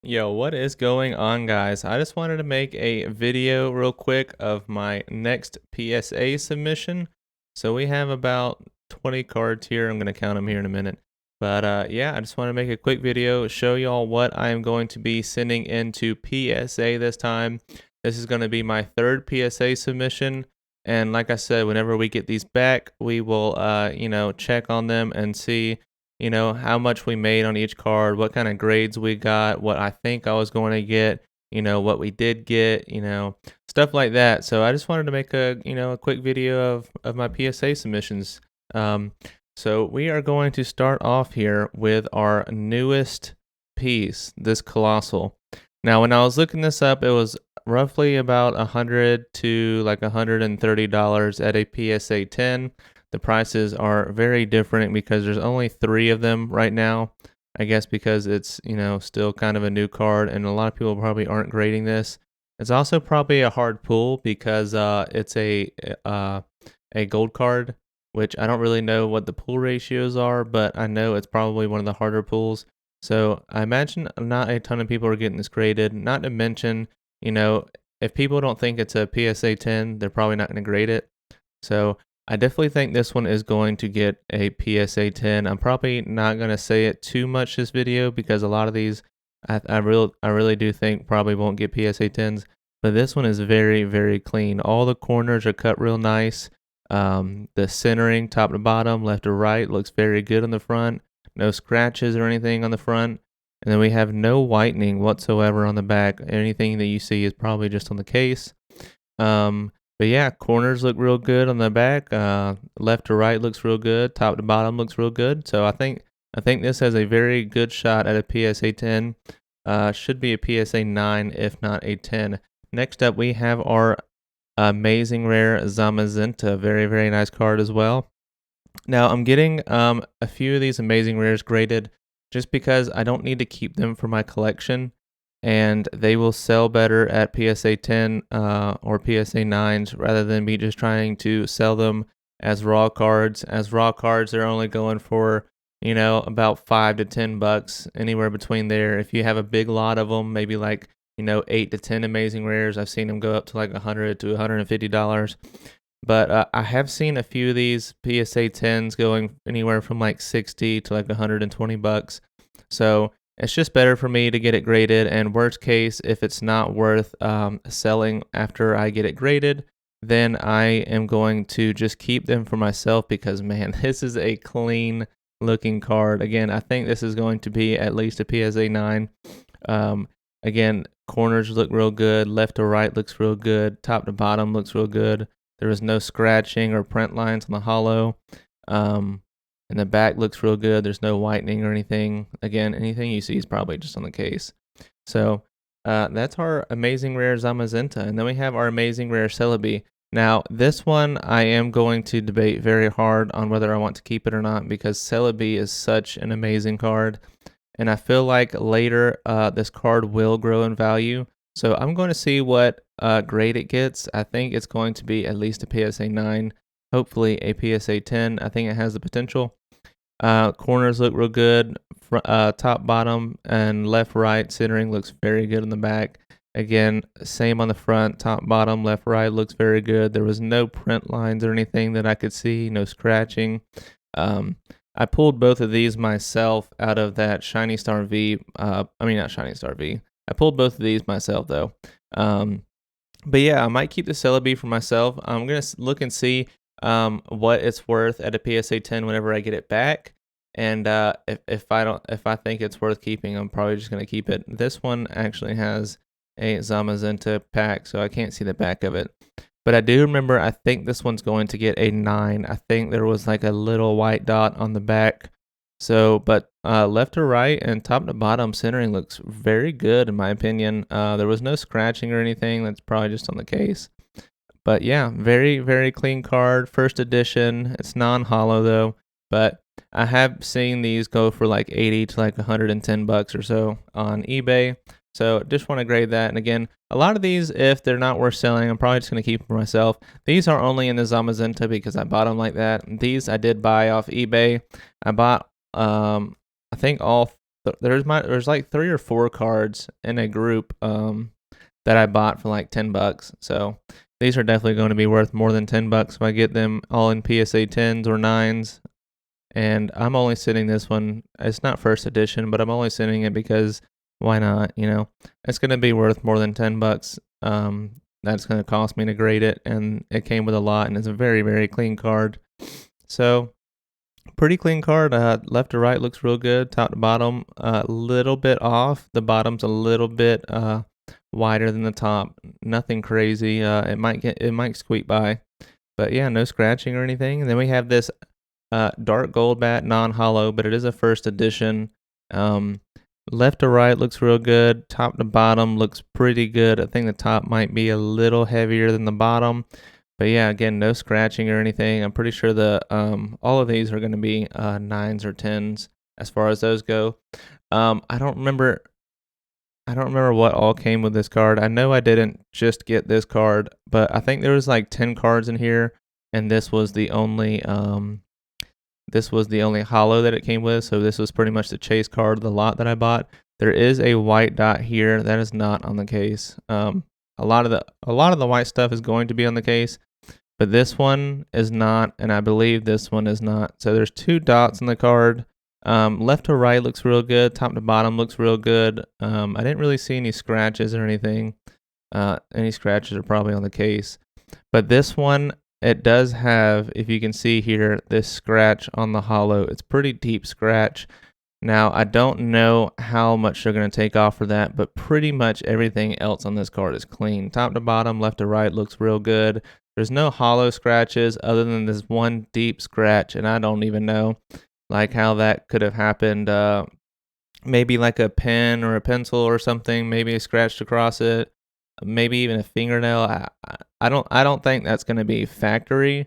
Yo, what is going on, guys? I just wanted to make a video real quick of my next PSA submission. So we have about 20 cards here. I'm going to count them here in a minute. But yeah, I just want to make a quick video, show y'all what I am going to be sending into PSA this time. This is going to be my third PSA submission. And like I said, whenever we get these back, we will, check on them and see how much we made on each card, what kind of grades we got, what I think I was going to get, what we did get, stuff like that. So I just wanted to make a quick video of my PSA submissions. So we are going to start off here with our newest piece, this Colossal. Now, when I was looking this up, it was roughly about $100 to like $130 at a PSA 10. The prices are very different because there's only 3 of them right now. I guess because it's, still kind of a new card and a lot of people probably aren't grading this. It's also probably a hard pull because it's a gold card, which I don't really know what the pull ratios are, but I know it's probably one of the harder pulls. So I imagine not a ton of people are getting this graded. Not to mention, if people don't think it's a PSA 10, they're probably not going to grade it. So I definitely think this one is going to get a PSA 10. I'm probably not going to say it too much this video because a lot of these I really do think probably won't get PSA 10s. But this one is very, very clean. All the corners are cut real nice. The centering, top to bottom, left to right, looks very good on the front. No scratches or anything on the front. And then we have no whitening whatsoever on the back. Anything that you see is probably just on the case. But yeah, corners look real good on the back. Left to right looks real good. Top to bottom looks real good. So I think this has a very good shot at a PSA 10. Should be a PSA 9 if not a 10. Next up, we have our amazing rare Zamazenta. Very, very nice card as well. Now I'm getting a few of these amazing rares graded just because I don't need to keep them for my collection. And they will sell better at PSA 10 or PSA 9s rather than me just trying to sell them as raw cards. As raw cards, they're only going for, about $5 to $10, anywhere between there. If you have a big lot of them, maybe like, 8 to 10 amazing rares, I've seen them go up to like $100 to $150. But I have seen a few of these PSA 10s going anywhere from like 60 to like $120. So it's just better for me to get it graded, and worst case, if it's not worth selling after I get it graded, then I am going to just keep them for myself because, man, this is a clean looking card. Again, I think this is going to be at least a PSA 9. Again, corners look real good, left to right looks real good, top to bottom looks real good. There is no scratching or print lines on the hollow. And the back looks real good. There's no whitening or anything. Again, anything you see is probably just on the case. So that's our amazing rare Zamazenta. And then we have our amazing rare Celebi. Now, this one I am going to debate very hard on whether I want to keep it or not because Celebi is such an amazing card. And I feel like later this card will grow in value. So I'm going to see what grade it gets. I think it's going to be at least a PSA 9, hopefully a PSA 10. I think it has the potential. Corners look real good. Top, bottom, and left, right centering looks very good in the back. Again, same on the front. Top, bottom, left, right looks very good. There was no print lines or anything that I could see. No scratching. I pulled both of these myself out of that Shiny Star V. Not Shiny Star V. I pulled both of these myself though. But yeah, I might keep the Celebi for myself. I'm gonna look and see what it's worth at a PSA 10 whenever I get it back. And if I think it's worth keeping, I'm probably just gonna keep it. This one actually has a Zamazenta pack, so I can't see the back of it. But I do remember, I think this one's going to get a 9. I think there was like a little white dot on the back. So, but left to right and top to bottom centering looks very good in my opinion. There was no scratching or anything. That's probably just on the case. But yeah, very, very clean card. First edition. It's non-hollow though. But I have seen these go for like 80 to like $110 or so on eBay. So just want to grade that. And again, a lot of these, if they're not worth selling, I'm probably just going to keep them for myself. These are only in the Zamazenta because I bought them like that. These I did buy off eBay. I bought, I think all there's like 3 or 4 cards in a group that I bought for like $10. So these are definitely going to be worth more than $10 if I get them all in PSA 10s or 9s. And I'm only sending this one. It's not first edition, but I'm only sending it because why not? You know, it's going to be worth more than $10. That's going to cost me to grade it, and it came with a lot, and it's a very, very clean card. So pretty clean card. Left to right looks real good. Top to bottom, a little bit off. The bottom's a little bit wider than the top. Nothing crazy. It might squeak by, but yeah, no scratching or anything. And then we have this dark gold bat, non-hollow, but it is a first edition. Left to right looks real good. Top to bottom looks pretty good. I think the top might be a little heavier than the bottom. But yeah, again, no scratching or anything. I'm pretty sure the all of these are going to be 9s or 10s as far as those go. I don't remember what all came with this card. I know I didn't just get this card, but I think there was like 10 cards in here, and this was the only hollow that it came with. So this was pretty much the chase card of the lot that I bought. There is a white dot here that is not on the case. A lot of the white stuff is going to be on the case, but this one is not, and I believe this one is not. So there's 2 dots on the card. Left to right looks real good. Top to bottom looks real good. I didn't really see any scratches or anything. Any scratches are probably on the case, but this one, it does have, if you can see here, this scratch on the hollow. It's pretty deep scratch. Now, I don't know how much they're going to take off for that, but pretty much everything else on this card is clean. Top to bottom, left to right looks real good. There's no hollow scratches other than this one deep scratch, and I don't even know like how that could have happened. Maybe like a pen or a pencil or something, maybe scratched across it. Maybe even a fingernail. I don't think that's going to be factory.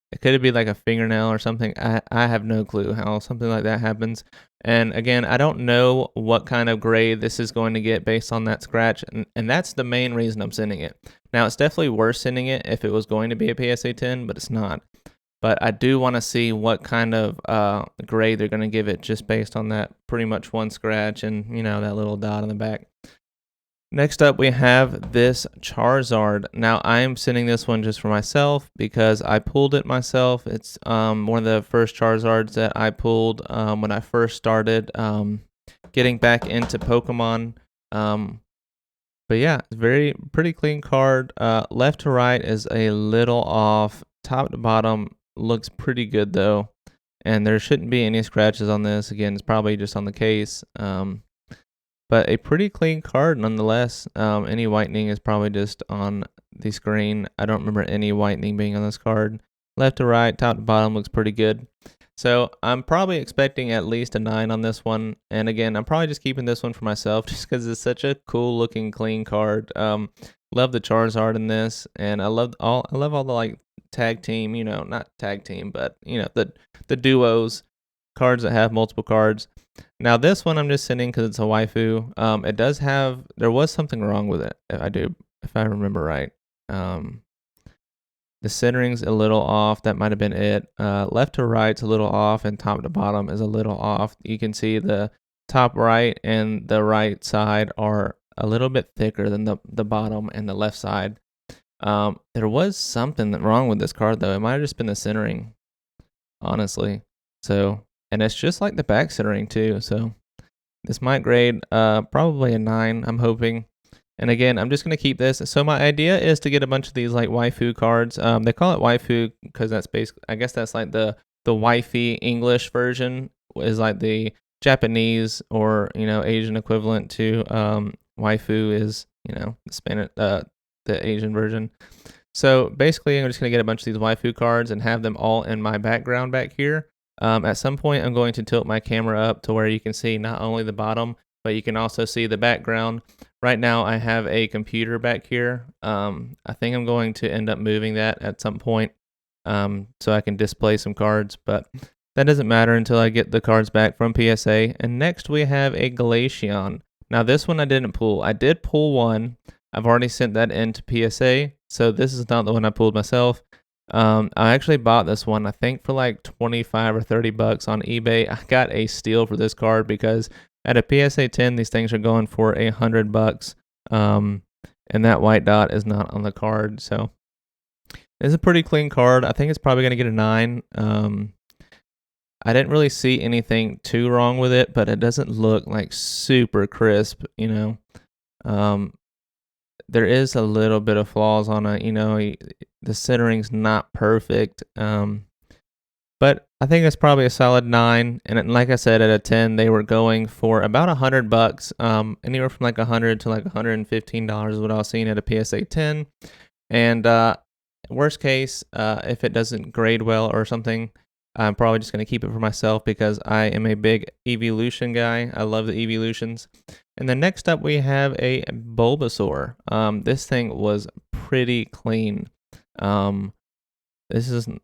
It could be like a fingernail or something. I have no clue how something like that happens. And again, I don't know what kind of grade this is going to get based on that scratch. And that's the main reason I'm sending it. Now, it's definitely worth sending it if it was going to be a PSA 10, but it's not. But I do want to see what kind of grade they're going to give it just based on that pretty much one scratch and, you know, that little dot on the back. Next up, we have this Charizard. Now, I am sending this one just for myself because I pulled it myself. It's one of the first Charizards that I pulled when I first started getting back into Pokemon. But yeah, it's pretty clean card. Left to right is a little off. Top to bottom looks pretty good though, and there shouldn't be any scratches on this. Again, it's probably just on the case. But a pretty clean card nonetheless. Any whitening is probably just on the screen. I don't remember any whitening being on this card. Left to right, top to bottom looks pretty good. So I'm probably expecting at least a 9 on this one. And again, I'm probably just keeping this one for myself just because it's such a cool looking clean card. Love the Charizard in this, and I love all the like tag team, you know, not tag team, but you know, the duos, cards that have multiple cards. Now this one I'm just sending because it's a waifu. There was something wrong with it, if I remember right. The centering's a little off. That might have been it. Left to right's a little off, and top to bottom is a little off. You can see the top right and the right side are a little bit thicker than the bottom and the left side. There was something wrong with this card though. It might have just been the centering, honestly. So, and it's just like the back centering too. So this might grade probably a 9, I'm hoping. And again, I'm just going to keep this. So my idea is to get a bunch of these like waifu cards. They call it waifu because that's basically, I guess that's like the wifey English version is like the Japanese or, you know, Asian equivalent to waifu is, you know, the Asian version. So basically, I'm just going to get a bunch of these waifu cards and have them all in my background back here. At some point, I'm going to tilt my camera up to where you can see not only the bottom, but you can also see the background. Right now, I have a computer back here. I think I'm going to end up moving that at some point so I can display some cards, but that doesn't matter until I get the cards back from PSA. And next, we have a Galatian. Now, this one I didn't pull. I did pull one. I've already sent that into PSA, so this is not the one I pulled myself. I actually bought this one, I think for like 25 or 30 bucks on eBay. I got a steal for this card because at a PSA 10, these things are going for 100 bucks. And that white dot is not on the card. So it's a pretty clean card. I think it's probably going to get a 9. I didn't really see anything too wrong with it, but it doesn't look like super crisp, you know. There is a little bit of flaws on it, you know. The centering's not perfect, but I think it's probably a solid 9. And like I said, at a 10, they were going for about 100 bucks, anywhere from like 100 to like $115 is what I was seeing at a PSA 10. And worst case, if it doesn't grade well or something, I'm probably just going to keep it for myself because I am a big evolution guy. I love the evolutions. And then next up, we have a Bulbasaur. This thing was pretty clean. This isn't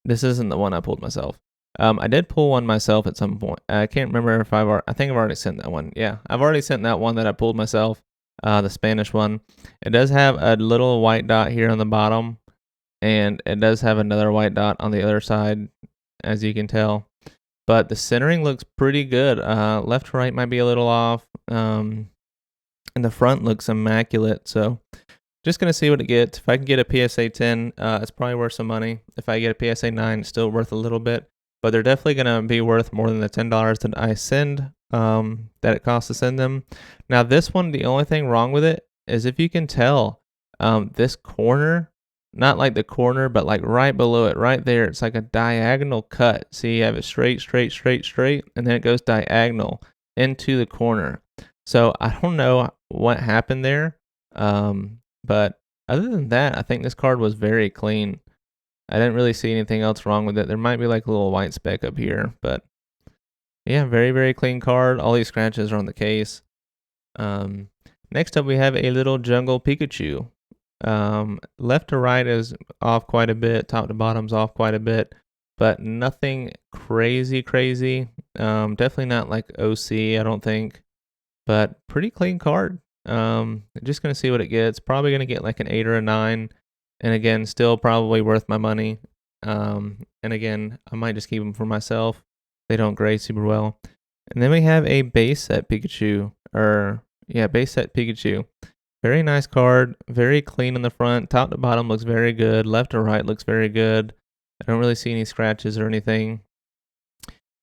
the one I pulled myself. I did pull one myself at some point. I can't remember if I think I've already sent that one. Yeah, I've already sent that one that I pulled myself, the Spanish one. It does have a little white dot here on the bottom, and it does have another white dot on the other side, as you can tell. But the centering looks pretty good. Left to right might be a little off. And the front looks immaculate. So just going to see what it gets. If I can get a PSA 10, it's probably worth some money. If I get a PSA 9, it's still worth a little bit. But they're definitely going to be worth more than the $10 that I send, that it costs to send them. Now, this one, the only thing wrong with it is if you can tell, this corner, not like the corner, but like right below it, right there, it's like a diagonal cut. See, you have it straight, and then it goes diagonal into the corner. So I don't know what happened there, but other than that, I think this card was very clean. I didn't really see anything else wrong with it. There might be like a little white speck up here, but yeah, very, very clean card. All these scratches are on the case. Next up, we have a little jungle Pikachu. Left to right is off quite a bit. Top to bottom's off quite a bit, but nothing crazy. Definitely not like OC, I don't think, but pretty clean card. Just going to see what it gets. Probably going to get like an 8 or a 9. And again, still probably worth my money. And again, I might just keep them for myself. They don't grade super well. And then we have a base set Pikachu, base set Pikachu. Very nice card, very clean in the front. Top to bottom looks very good. Left to right looks very good. I don't really see any scratches or anything.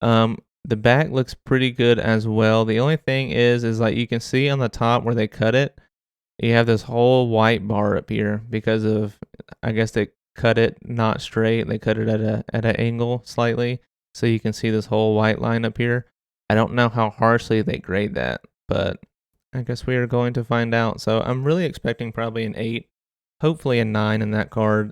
The back looks pretty good as well. The only thing is like you can see on the top where they cut it, you have this whole white bar up here because of, I guess they cut it not straight. They cut it at an angle slightly, so you can see this whole white line up here. I don't know how harshly they grade that, but I guess we are going to find out. So I'm really expecting probably an 8, hopefully a 9 in that card.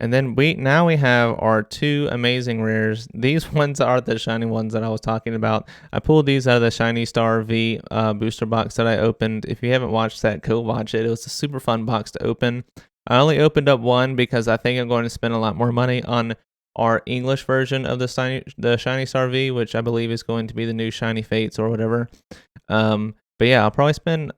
And then we have our 2 amazing rares. These ones are the shiny ones that I was talking about. I pulled these out of the Shiny Star V booster box that I opened. If you haven't watched that, go watch it. It was a super fun box to open. I only opened up one because I think I'm going to spend a lot more money on our English version of the Shiny Star V, which I believe is going to be the new Shiny Fates or whatever. But yeah, I'll probably spend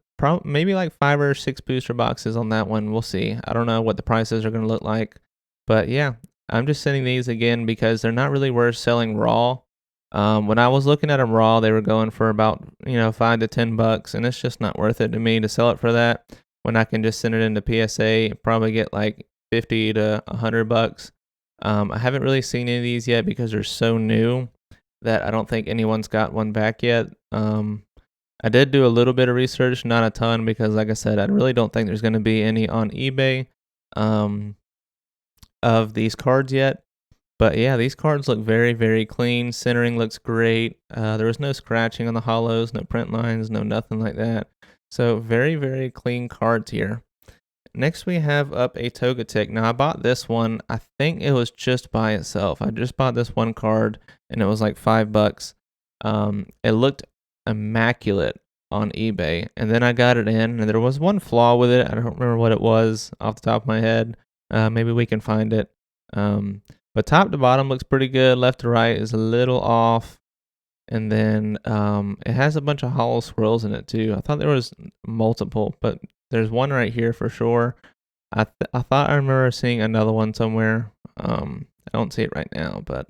maybe like 5 or 6 booster boxes on that one. We'll see. I don't know what the prices are going to look like. But yeah, I'm just sending these again because they're not really worth selling raw. When I was looking at them raw, they were going for about, $5 to $10, and it's just not worth it to me to sell it for that when I can just send it into PSA, probably get like 50 to $100. I haven't really seen any of these yet because they're so new that I don't think anyone's got one back yet. I did do a little bit of research, not a ton, because like I said, I really don't think there's going to be any on eBay of these cards yet. But yeah, these cards look very, very clean. Centering looks great. There was no scratching on the hollows, no print lines, no nothing like that. So very, very clean cards here. Next we have up a Togetic. Now I bought this one. I think it was just by itself. I just bought this one card and it was like $5. It looked immaculate on eBay, and then I got it in, and there was one flaw with it. I don't remember what it was off the top of my head. Maybe we can find it. But top to bottom looks pretty good. Left to right is a little off, and then it has a bunch of hollow swirls in it too. I thought there was multiple, but there's one right here for sure. I thought I remember seeing another one somewhere. I don't see it right now, but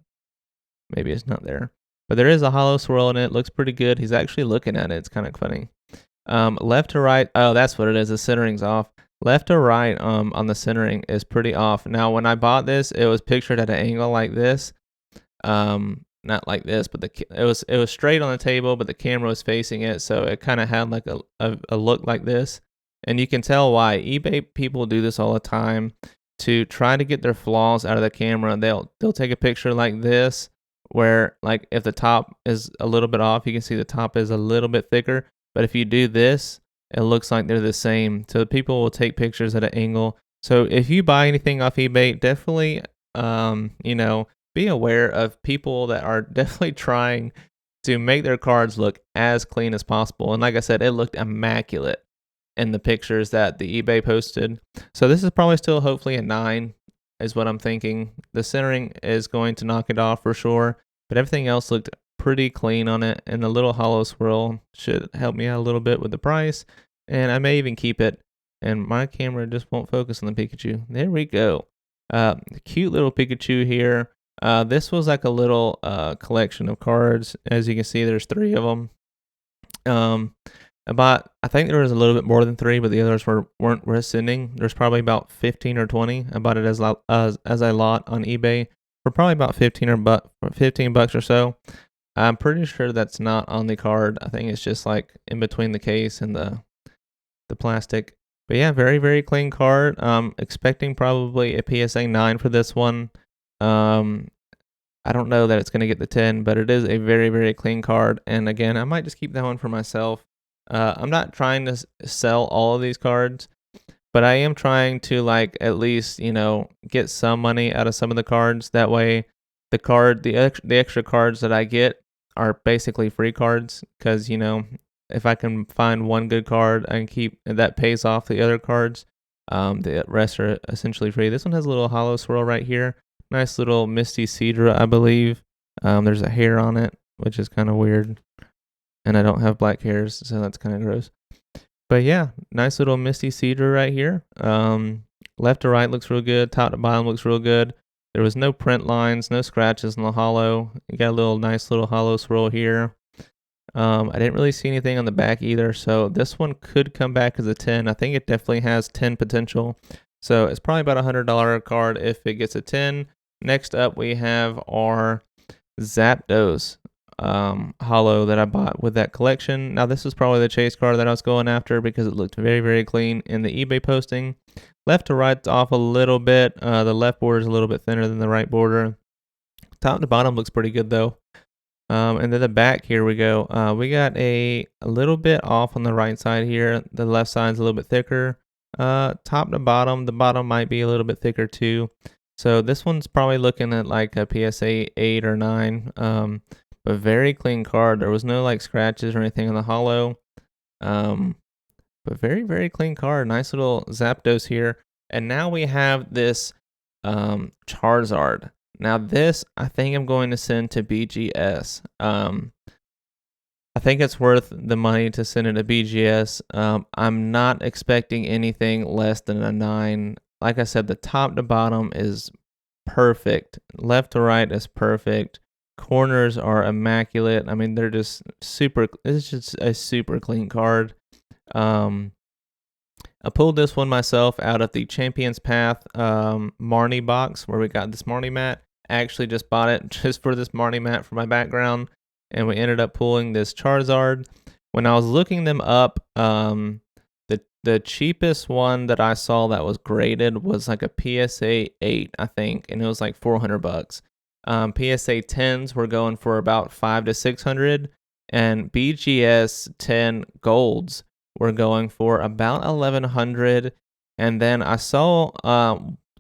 maybe it's not there. But there is a hollow swirl in it. It looks pretty good. He's actually looking at it. It's kind of funny. Left to right. Oh, that's what it is. The centering's off. Left to right on the centering is pretty off. Now, when I bought this, it was pictured at an angle like this. Not like this, but it was straight on the table, but the camera was facing it, so it kind of had like a look like this. And you can tell why. eBay people do this all the time to try to get their flaws out of the camera. They'll take a picture like this, where like if the top is a little bit off, you can see the top is a little bit thicker. But if you do this, it looks like they're the same. So people will take pictures at an angle. So if you buy anything off eBay, definitely be aware of people that are definitely trying to make their cards look as clean as possible. And like I said, it looked immaculate in the pictures that the eBay posted. So this is probably still hopefully a 9 is what I'm thinking. The centering is going to knock it off for sure, but everything else looked pretty clean on it, and the little hollow swirl should help me out a little bit with the price, and I may even keep it. And my camera just won't focus on the Pikachu. There we go. Cute little Pikachu here. This was like a little collection of cards. As you can see, there's 3 of them. I think there was a little bit more than 3, but the others weren't ascending. There's probably about 15 or 20. I bought it as a lot on eBay for probably about 15 bucks or so. I'm pretty sure that's not on the card. I think it's just like in between the case and the plastic. But yeah, very, very clean card. Expecting probably a PSA 9 for this one. I don't know that it's going to get the 10, but it is a very, very clean card. And again, I might just keep that one for myself. I'm not trying to sell all of these cards, but I am trying to like at least, get some money out of some of the cards. That way the extra cards that I get are basically free cards, because, if I can find one good card and keep that pays off the other cards, the rest are essentially free. This one has a little hollow swirl right here. Nice little Misty Cedra, I believe. There's a hair on it, which is kind of weird. And I don't have black hairs, so that's kind of gross. But yeah, nice little Misty Cedra right here. Left to right looks real good. Top to bottom looks real good. There was no print lines, no scratches in the hollow. You got a nice little hollow swirl here. I didn't really see anything on the back either, so this one could come back as a 10. I think it definitely has 10 potential. So it's probably about $100 card if it gets a 10. Next up, we have our Zapdos hollow that I bought with that collection. Now, this was probably the chase card that I was going after because it looked very, very clean in the eBay posting. Left to right's off a little bit. The left border is a little bit thinner than the right border. Top to bottom looks pretty good, though. And then the back, here we go. We got a little bit off on the right side here. The left side's a little bit thicker. Top to bottom, the bottom might be a little bit thicker too. So this one's probably looking at like a PSA 8 or 9. But very clean card. There was no like scratches or anything on the hollow. But very, very clean card. Nice little Zapdos here. And now we have this Charizard. Now this, I think I'm going to send to BGS. I think it's worth the money to send it to BGS. I'm not expecting anything less than a 9. Like I said, the top to bottom is perfect. Left to right is perfect. Corners are immaculate. I mean, they're just super. It's just a super clean card. I pulled this one myself out of the Champions Path Marnie box where we got this Marnie mat. I actually just bought it just for this Marnie mat for my background, and we ended up pulling this Charizard. When I was looking them up, the cheapest one that I saw that was graded was like a PSA 8, I think, and it was like $400. PSA 10s were going for about $500 to $600, and BGS 10 golds were going for about $1,100. And then I saw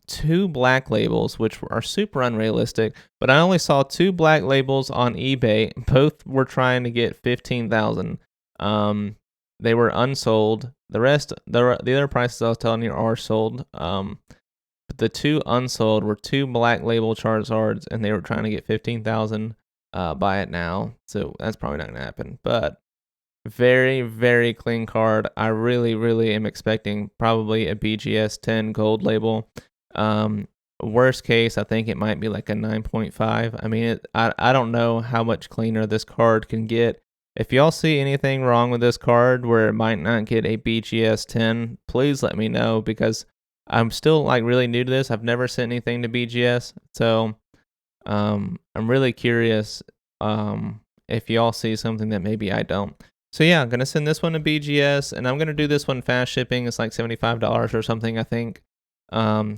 2 black labels, which are super unrealistic, but I only saw 2 black labels on eBay. Both were trying to get $15,000. They were unsold. The rest, the other prices I was telling you are sold. But the 2 unsold were 2 black label Charizards, and they were trying to get $15,000. Buy it now, so that's probably not gonna happen. But Very, very clean card. I really, really am expecting probably a BGS 10 gold label. Worst case, I think it might be like a 9.5. I mean, I don't know how much cleaner this card can get. If y'all see anything wrong with this card where it might not get a BGS 10, please let me know, because I'm still like really new to this. I've never sent anything to BGS, so I'm really curious if y'all see something that maybe I don't. So yeah, I'm gonna send this one to BGS, and I'm gonna do this one fast shipping. It's like $75 or something, I think.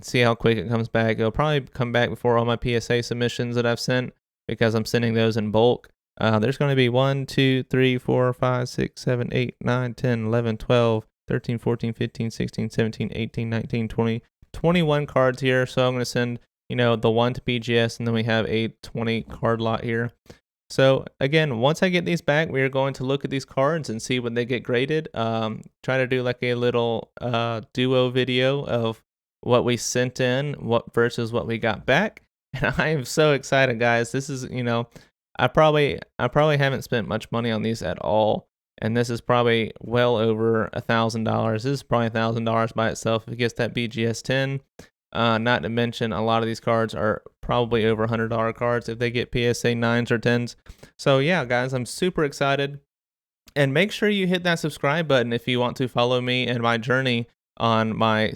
See how quick it comes back. It'll probably come back before all my PSA submissions that I've sent, because I'm sending those in bulk. There's going to be 1, 2, 3, 4, 5, 6, 7, 8, 9, 10, 11, 12, 13, 14, 15, 16, 17, 18, 19, 20, 21 cards here. So I'm going to send, the one to BGS, and then we have a 20 card lot here. So again, once I get these back, we are going to look at these cards and see when they get graded. Try to do like a little duo video of what we sent in, what versus what we got back. And I am so excited, guys. This is, I probably haven't spent much money on these at all, and this is probably well over $1,000. This is probably $1,000 by itself if it gets that BGS 10. Not to mention, a lot of these cards are probably over $100 cards if they get PSA 9s or 10s. So yeah, guys, I'm super excited. And make sure you hit that subscribe button if you want to follow me and my journey on my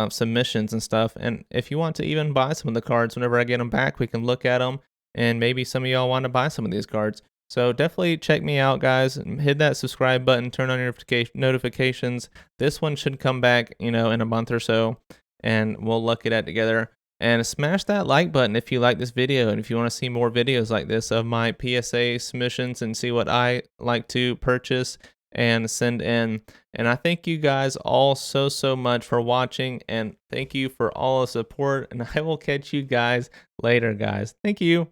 submissions and stuff. And if you want to even buy some of the cards whenever I get them back, we can look at them. And maybe some of y'all want to buy some of these cards. So definitely check me out, guys. Hit that subscribe button, turn on your notifications. This one should come back, in a month or so, and we'll look at that together. And smash that like button if you like this video, and if you want to see more videos like this of my PSA submissions and see what I like to purchase and send in. And I thank you guys all so much for watching, and thank you for all the support, and I will catch you guys later, guys. Thank you.